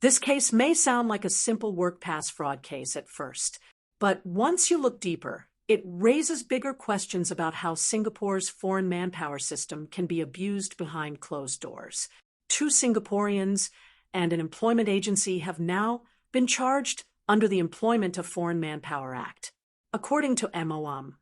This case may sound like a simple work pass fraud case at first, but once you look deeper, it raises bigger questions about how Singapore's foreign manpower system can be abused behind closed doors. Two Singaporeans and an employment agency have now been charged under the Employment of Foreign Manpower Act. According to MOM,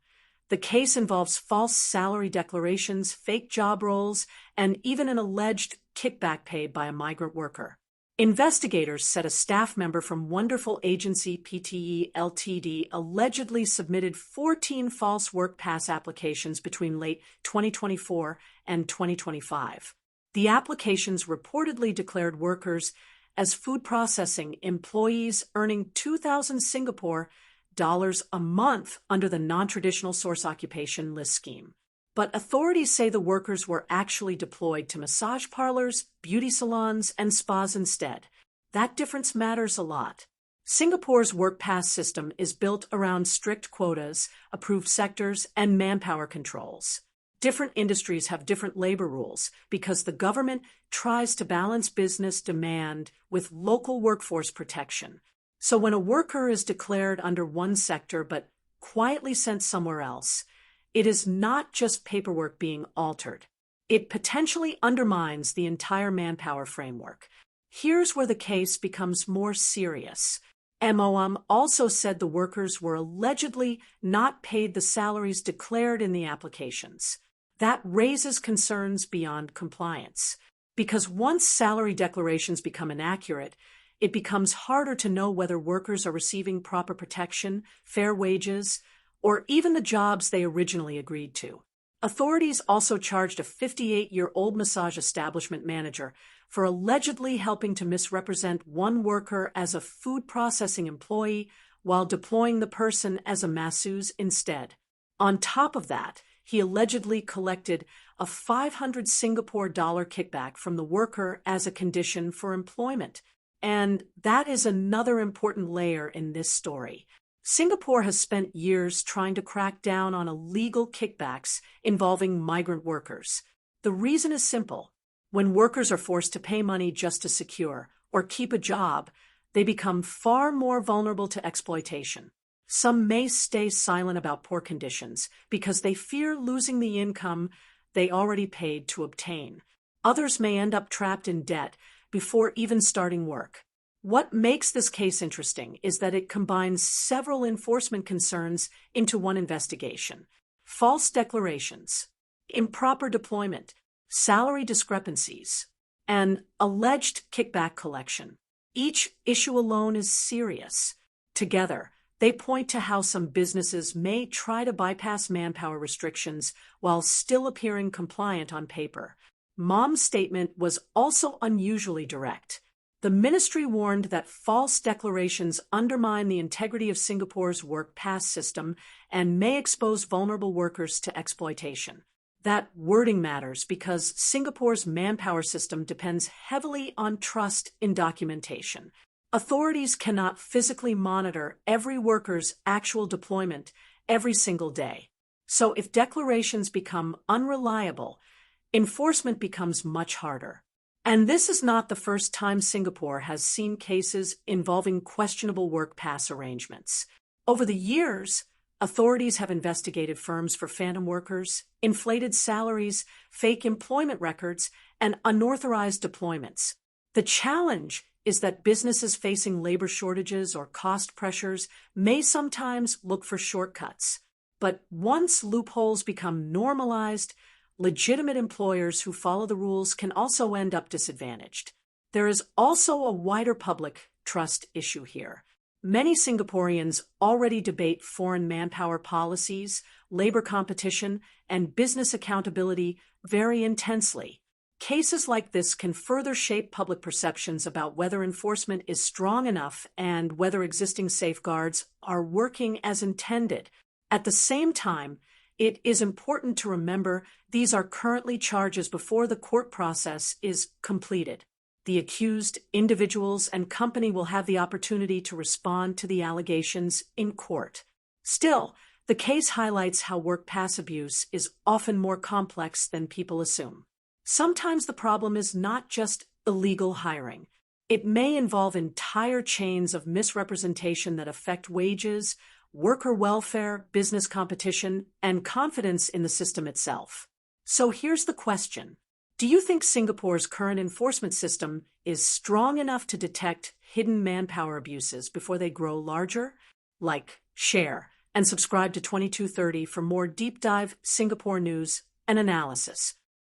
the case involves false salary declarations, fake job roles, and even an alleged kickback paid by a migrant worker. Investigators said a staff member from Wonderful Agency Pte Ltd allegedly submitted 14 false work pass applications between late 2024 and 2025. The applications reportedly declared workers as food processing employees earning 2,000 Singapore dollars a month under the non-traditional source occupation list scheme. But authorities say the workers were actually deployed to massage parlors, beauty salons, and spas instead. That difference matters a lot. Singapore's work pass system is built around strict quotas, approved sectors, and manpower controls. Different industries have different labor rules because the government tries to balance business demand with local workforce protection. So when a worker is declared under one sector but quietly sent somewhere else, it is not just paperwork being altered. It potentially undermines the entire manpower framework. Here's where the case becomes more serious. MOM also said the workers were allegedly not paid the salaries declared in the applications. That raises concerns beyond compliance, because once salary declarations become inaccurate, it becomes harder to know whether workers are receiving proper protection, fair wages, or even the jobs they originally agreed to. Authorities also charged a 58-year-old massage establishment manager for allegedly helping to misrepresent one worker as a food processing employee while deploying the person as a masseuse instead. On top of that, he allegedly collected a 500 Singapore dollar kickback from the worker as a condition for employment. And that is another important layer in this story. Singapore has spent years trying to crack down on illegal kickbacks involving migrant workers. The reason is simple. When workers are forced to pay money just to secure or keep a job, they become far more vulnerable to exploitation. Some may stay silent about poor conditions because they fear losing the income they already paid to obtain. Others may end up trapped in debt before even starting work. What makes this case interesting is that it combines several enforcement concerns into one investigation: false declarations, improper deployment, salary discrepancies, and alleged kickback collection. Each issue alone is serious. Together, they point to how some businesses may try to bypass manpower restrictions while still appearing compliant on paper. MOM's statement was also unusually direct. The ministry warned that false declarations undermine the integrity of Singapore's work pass system and may expose vulnerable workers to exploitation. That wording matters because Singapore's manpower system depends heavily on trust in documentation. Authorities cannot physically monitor every worker's actual deployment every single day. So if declarations become unreliable, enforcement becomes much harder. And this is not the first time Singapore has seen cases involving questionable work pass arrangements. Over the years, authorities have investigated firms for phantom workers, inflated salaries, fake employment records, and unauthorized deployments. The challenge is that businesses facing labor shortages or cost pressures may sometimes look for shortcuts. But once loopholes become normalized, legitimate employers who follow the rules can also end up disadvantaged. There is also a wider public trust issue here. Many Singaporeans already debate foreign manpower policies, labor competition, and business accountability very intensely. Cases like this can further shape public perceptions about whether enforcement is strong enough and whether existing safeguards are working as intended. At the same time, it is important to remember these are currently charges before the court process is completed. The accused, individuals, and company will have the opportunity to respond to the allegations in court. Still, the case highlights how work pass abuse is often more complex than people assume. Sometimes the problem is not just illegal hiring. It may involve entire chains of misrepresentation that affect wages, worker welfare, business competition, and confidence in the system itself. So here's the question. Do you think Singapore's current enforcement system is strong enough to detect hidden manpower abuses before they grow larger? Like, share, and subscribe to 2230 for more deep dive Singapore news and analysis.